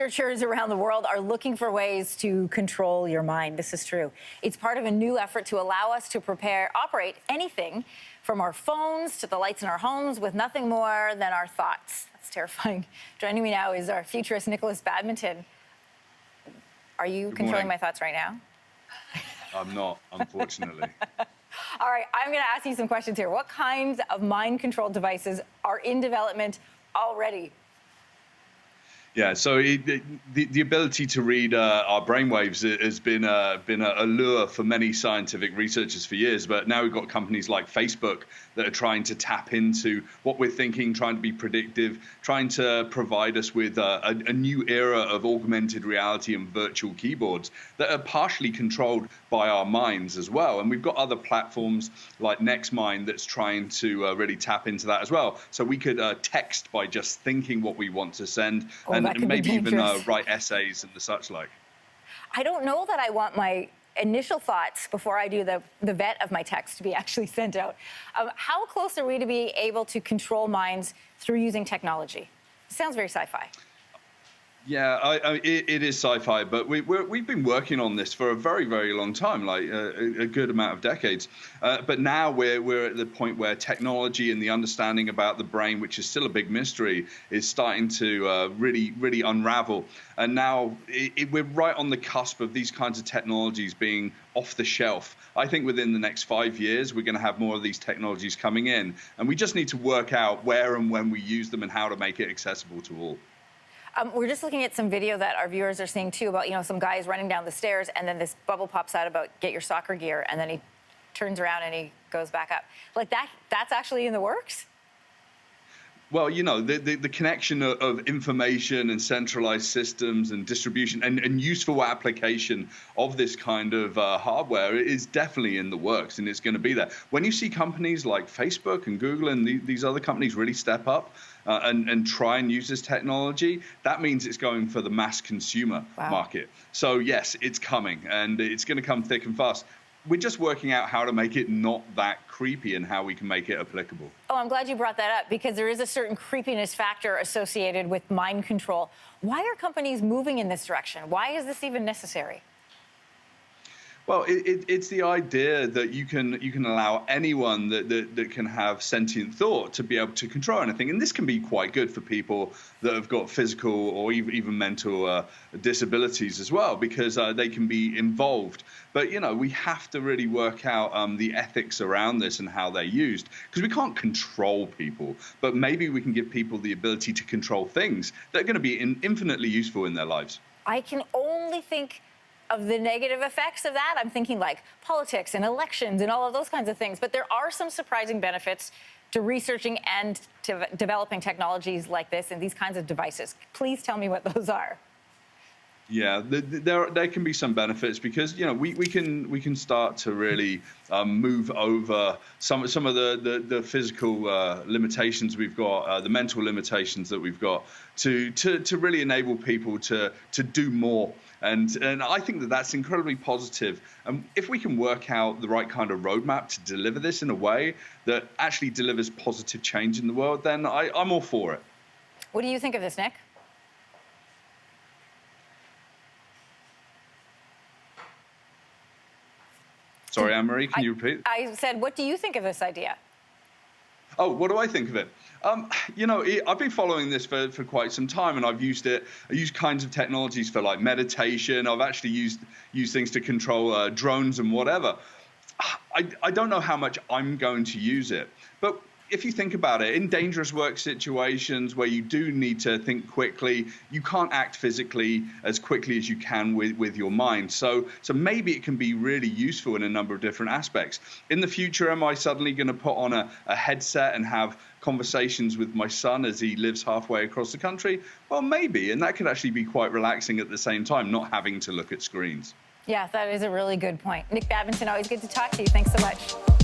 Researchers around the world are looking for ways to control your mind. This is true. It's part of a new effort to allow us to operate anything from our phones to the lights in our homes with nothing more than our thoughts. That's terrifying. Joining me now is our futurist, Nikolas Badminton. Are you controlling my thoughts right now? I'm not, unfortunately. All right, I'm going to ask you some questions here. What kinds of mind control devices are in development already? Yeah, so the ability to read our brainwaves has been a lure for many scientific researchers for years. But now we've got companies like Facebook that are trying to tap into what we're thinking, trying to be predictive, trying to provide us with a new era of augmented reality and virtual keyboards that are partially controlled by our minds as well. And we've got other platforms like NextMind that's trying to really tap into that as well. So we could text by just thinking what we want to send. And maybe even write essays and the such like. I don't know that I want my initial thoughts before I do the vet of my text to be actually sent out. How close are we to be able to control minds through using technology? Sounds very sci-fi. Yeah, it is sci-fi, but we've been working on this for a very, very long time, like a good amount of decades. But now we're at the point where technology and the understanding about the brain, which is still a big mystery, is starting to really unravel. And now we're right on the cusp of these kinds of technologies being off the shelf. I think within the next 5 years, we're going to have more of these technologies coming in. And we just need to work out where and when we use them and how to make it accessible to all. We're just looking at some video that our viewers are seeing, too, about, some guys running down the stairs, and then this bubble pops out about get your soccer gear, and then he turns around and he goes back up. Like that's actually in the works? Well, the connection of information and centralized systems and distribution and useful application of this kind of hardware is definitely in the works, and it's going to be there. When you see companies like Facebook and Google and these other companies really step up and try and use this technology, that means it's going for the mass consumer market. So, yes, it's coming, and it's going to come thick and fast. We're just working out how to make it not that creepy and how we can make it applicable. Oh, I'm glad you brought that up, because there is a certain creepiness factor associated with mind control. Why are companies moving in this direction? Why is this even necessary? Well, it's the idea that you can allow anyone that can have sentient thought to be able to control anything. And this can be quite good for people that have got physical or even mental disabilities as well, because they can be involved. But, we have to really work out the ethics around this and how they're used, because we can't control people. But maybe we can give people the ability to control things that are going to be infinitely useful in their lives. I can only think of the negative effects of that. I'm thinking like politics and elections and all of those kinds of things. But there are some surprising benefits to researching and to developing technologies like this and these kinds of devices. Please tell me what those are. Yeah, there can be some benefits, because we can start to really move over some of the physical limitations we've got, the mental limitations that we've got, to really enable people to do more. And I think that's incredibly positive. And if we can work out the right kind of roadmap to deliver this in a way that actually delivers positive change in the world, then I'm all for it. What do you think of this, Nick? Sorry, Anne-Marie, can you repeat? I said, what do you think of this idea? Oh, what do I think of it? I've been following this for quite some time, and I've used it. I use kinds of technologies for like meditation. I've actually used things to control drones and whatever. I don't know how much I'm going to use it, but if you think about it, in dangerous work situations where you do need to think quickly, you can't act physically as quickly as you can with your mind. So maybe it can be really useful in a number of different aspects. In the future, am I suddenly going to put on a headset and have conversations with my son as he lives halfway across the country? Well, maybe, and that could actually be quite relaxing at the same time, not having to look at screens. Yeah, that is a really good point. Nick Badminton, always good to talk to you. Thanks so much.